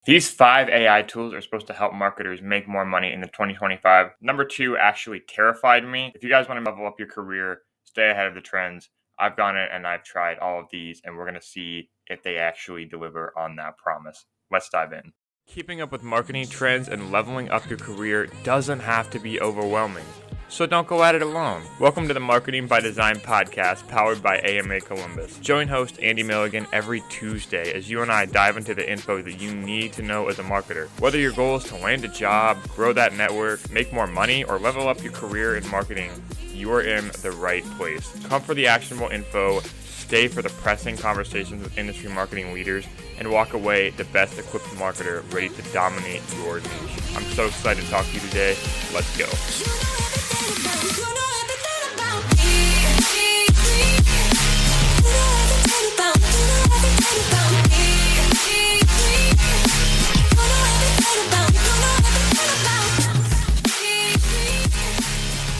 These 5 AI tools are supposed to help marketers make more money in the 2025. Number 2 actually terrified me. If you guys want to level up your career, stay ahead of the trends, I've done it and I've tried all of these, and we're going to see if they actually deliver on that promise. Let's dive in. Keeping up with marketing trends and leveling up your career doesn't have to be overwhelming. So don't go at it alone. Welcome to the Marketing by Design podcast powered by AMA Columbus. Join host Andy Milligan every Tuesday as you and I dive into the info that you need to know as a marketer. Whether your goal is to land a job, grow that network, make more money, or level up your career in marketing, you are in the right place. Come for the actionable info, stay for the pressing conversations with industry marketing leaders, and walk away the best equipped marketer ready to dominate your niche. I'm so excited to talk to you today. Let's go.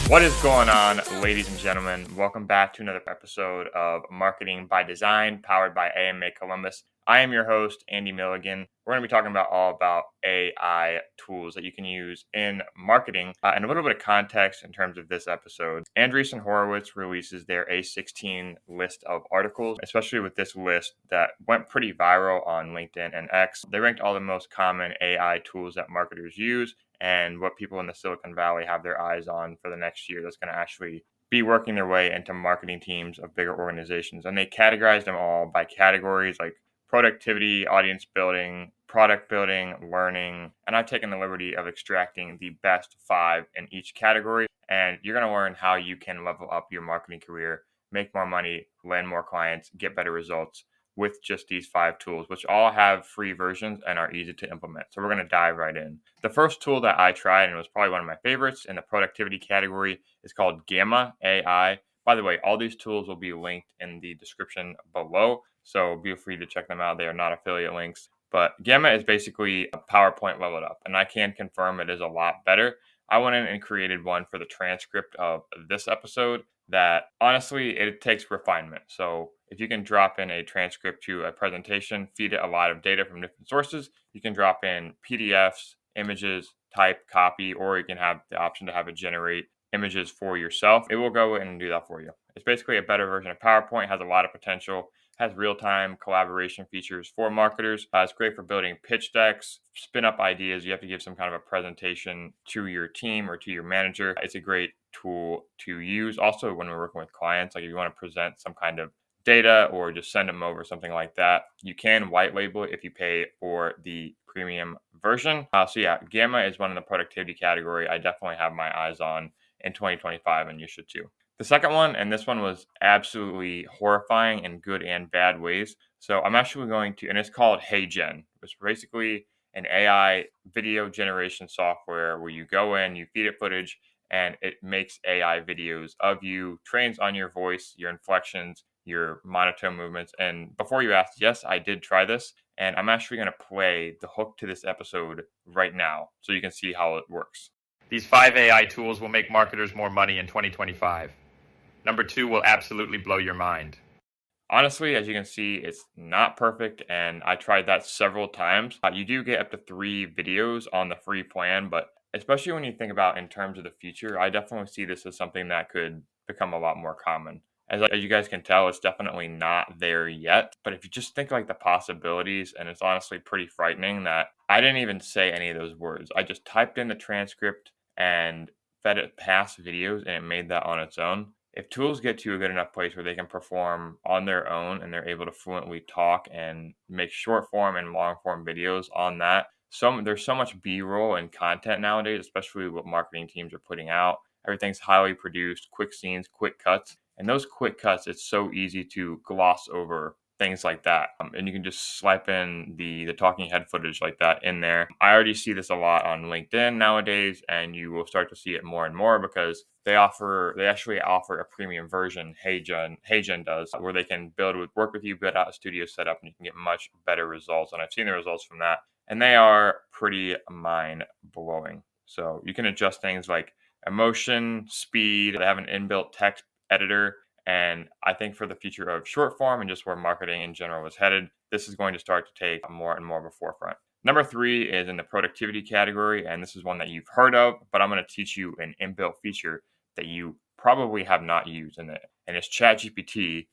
What is going on, ladies and gentlemen? Welcome back to another episode of Marketing by Design, powered by AMA Columbus. I am your host, Andy Milligan. We're going to be talking about all about AI tools that you can use in marketing and a little bit of context in terms of this episode. Andreessen Horowitz releases their A16 list of articles, especially with this list that went pretty viral on LinkedIn and X. They ranked all the most common AI tools that marketers use and what people in the Silicon Valley have their eyes on for the next year that's going to actually be working their way into marketing teams of bigger organizations. And they categorized them all by categories like productivity, audience building, product building, learning. And I've taken the liberty of extracting the best 5 in each category. And you're going to learn how you can level up your marketing career, make more money, land more clients, get better results with just these 5 tools, which all have free versions and are easy to implement. So we're going to dive right in. The first tool that I tried, and it was probably one of my favorites in the productivity category, is called Gamma AI. By the way, all these tools will be linked in the description below, so feel free to check them out. They are not affiliate links. But Gamma is basically a PowerPoint leveled up, and I can confirm it is a lot better. I went in and created one for the transcript of this episode that honestly, it takes refinement. So if you can drop in a transcript to a presentation, feed it a lot of data from different sources, you can drop in PDFs, images, type, copy, or you can have the option to have it generate images for yourself. It will go in and do that for you. It's basically a better version of PowerPoint, has a lot of potential, has real-time collaboration features for marketers. It's great for building pitch decks, spin up ideas. You have to give some kind of a presentation to your team or to your manager. It's a great tool to use. Also, when we're working with clients, like if you want to present some kind of data or just send them over something like that, you can white label it if you pay for the premium version. So yeah, Gamma is one in the productivity category I definitely have my eyes on in 2025, and you should too. The second one, and this one was absolutely horrifying in good and bad ways. So I'm actually going to, and it's called HeyGen. It's basically an AI video generation software where you go in, you feed it footage, and it makes AI videos of you, trains on your voice, your inflections, your monotone movements. And before you ask, yes, I did try this, and I'm actually going to play the hook to this episode right now so you can see how it works. These 5 AI tools will make marketers more money in 2025. Number 2 will absolutely blow your mind. Honestly, as you can see, it's not perfect, and I tried that several times. You do get up to 3 videos on the free plan, but especially when you think about in terms of the future, I definitely see this as something that could become a lot more common. As you guys can tell, it's definitely not there yet. But if you just think like the possibilities, and it's honestly pretty frightening that I didn't even say any of those words. I just typed in the transcript and fed it past videos, and it made that on its own. If tools get to a good enough place where they can perform on their own and they're able to fluently talk and make short form and long form videos on that, there's so much B-roll and content nowadays, especially what marketing teams are putting out. Everything's highly produced, quick scenes, quick cuts. And those quick cuts, it's so easy to gloss over things like that. And you can just slap in the talking head footage like that in there. I already see this a lot on LinkedIn nowadays, and you will start to see it more and more because they actually offer a premium version, HeyGen does, where they can work with you, build out a studio setup, and you can get much better results. And I've seen the results from that, and they are pretty mind-blowing. So you can adjust things like emotion, speed. They have an inbuilt text editor. And I think for the future of short form and just where marketing in general is headed, this is going to start to take more and more of a forefront. Number three is in the productivity category, and this is one that you've heard of, but I'm going to teach you an inbuilt feature that you probably have not used in it, and it's ChatGPT,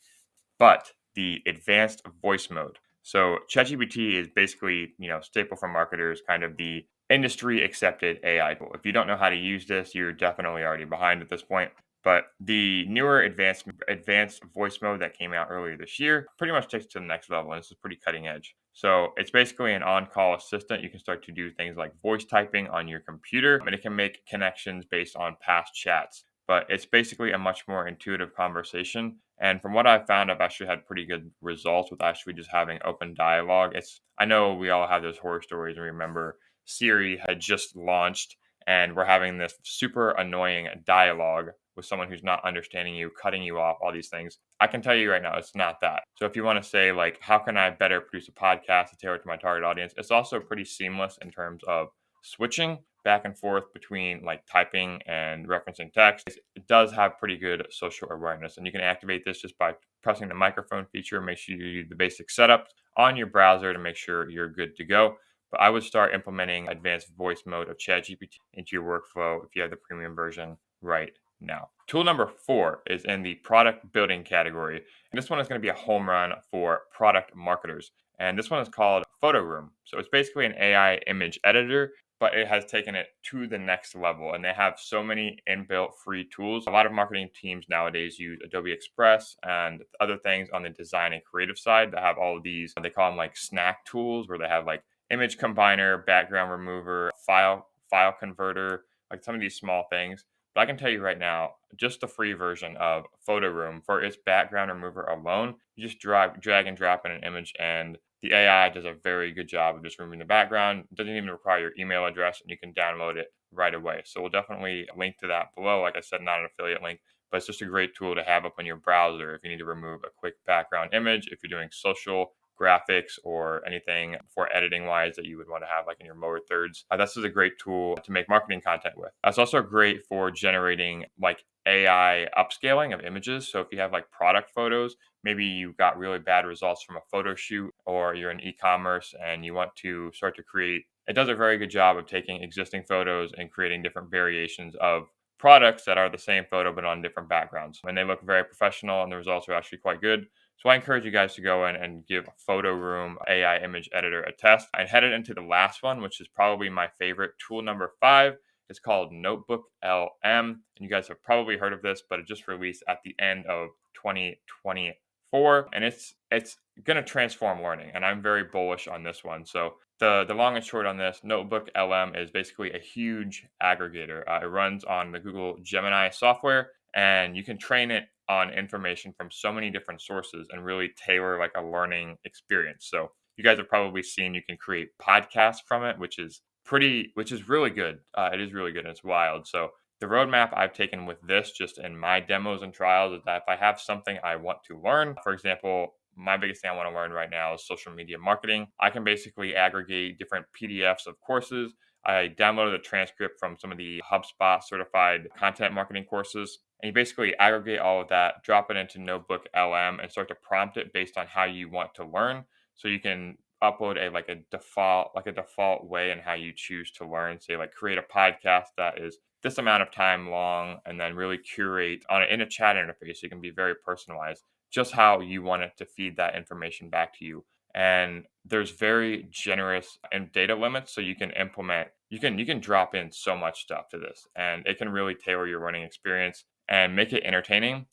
but the advanced voice mode. So ChatGPT is basically, staple for marketers, kind of the industry accepted AI tool. If you don't know how to use this, you're definitely already behind at this point. But the newer advanced voice mode that came out earlier this year pretty much takes it to the next level, and this is pretty cutting edge. So it's basically an on-call assistant. You can start to do things like voice typing on your computer, and it can make connections based on past chats. But it's basically a much more intuitive conversation. And from what I've found, I've actually had pretty good results with actually just having open dialogue. I know we all have those horror stories and remember Siri had just launched and we're having this super annoying dialogue with someone who's not understanding you, cutting you off, all these things. I can tell you right now, it's not that. So if you want to say like, how can I better produce a podcast to tailor to my target audience? It's also pretty seamless in terms of switching back and forth between like typing and referencing text. It does have pretty good social awareness, and you can activate this just by pressing the microphone feature. Make sure you do the basic setup on your browser to make sure you're good to go. But I would start implementing advanced voice mode of ChatGPT into your workflow if you have the premium version right now. Tool number 4 is in the product building category. And this one is going to be a home run for product marketers. And this one is called PhotoRoom. So it's basically an AI image editor, but it has taken it to the next level. And they have so many inbuilt free tools. A lot of marketing teams nowadays use Adobe Express and other things on the design and creative side that have all of these, they call them like snack tools, where they have like image combiner, background remover, file converter, like some of these small things. But I can tell you right now, just the free version of PhotoRoom for its background remover alone, you just drag and drop in an image, and the AI does a very good job of just removing the background. It doesn't even require your email address, and you can download it right away. So we'll definitely link to that below. Like I said, not an affiliate link, but it's just a great tool to have up on your browser if you need to remove a quick background image, if you're doing social graphics or anything for editing wise that you would want to have like in your lower thirds. This is a great tool to make marketing content with. It's also great for generating like AI upscaling of images. So if you have like product photos, maybe you got really bad results from a photo shoot, or you're in e-commerce and you want to start to create, it does a very good job of taking existing photos and creating different variations of products that are the same photo but on different backgrounds. And they look very professional, and the results are actually quite good. So I encourage you guys to go in and give PhotoRoom AI image editor a test. And headed into the last one, which is probably my favorite, tool number 5. It's called Notebook LM. And you guys have probably heard of this, but it just released at the end of 2024. And it's going to transform learning. And I'm very bullish on this one. So the long and short on this, Notebook LM is basically a huge aggregator. It runs on the Google Gemini software, and you can train it on information from so many different sources and really tailor like a learning experience. So you guys have probably seen you can create podcasts from it, which is really good. It is really good and it's wild. So the roadmap I've taken with this just in my demos and trials is that if I have something I want to learn, for example, my biggest thing I want to learn right now is social media marketing. I can basically aggregate different PDFs of courses. I downloaded a transcript from some of the HubSpot certified content marketing courses. And you basically aggregate all of that, drop it into Notebook LM, and start to prompt it based on how you want to learn. So you can upload a default way in how you choose to learn. Say like create a podcast that is this amount of time long, and then really curate in a chat interface. So you can be very personalized, just how you want it to feed that information back to you. And there's very generous and data limits, so you can drop in so much stuff to this, and it can really tailor your learning experience and make it entertaining.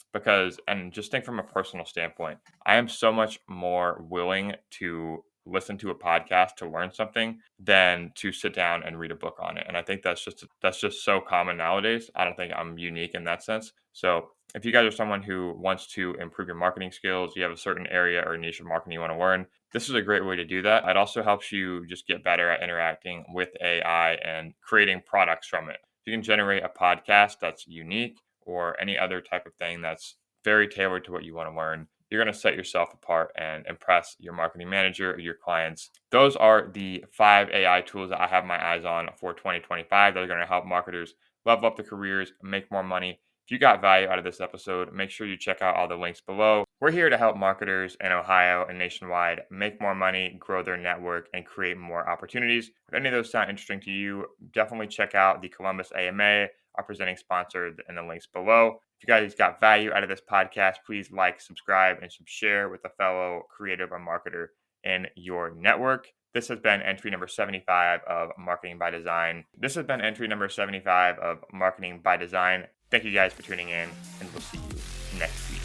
And just think from a personal standpoint, I am so much more willing to listen to a podcast to learn something than to sit down and read a book on it. And I think that's just so common nowadays. I don't think I'm unique in that sense. So if you guys are someone who wants to improve your marketing skills, you have a certain area or niche of marketing you want to learn, this is a great way to do that. It also helps you just get better at interacting with AI and creating products from it. You can generate a podcast that's unique, or any other type of thing that's very tailored to what you want to learn. You're going to set yourself apart and impress your marketing manager or your clients. Those are the 5 AI tools that I have my eyes on for 2025 that are going to help marketers level up their careers, make more money. If you got value out of this episode, make sure you check out all the links below. We're here to help marketers in Ohio and nationwide make more money, grow their network, and create more opportunities. If any of those sound interesting to you, definitely check out the Columbus AMA, our presenting sponsor, in the links below. If you guys got value out of this podcast, please like, subscribe, and share with a fellow creative or marketer in your network. This has been entry number 75 of Marketing by Design. Thank you guys for tuning in, and we'll see you next week.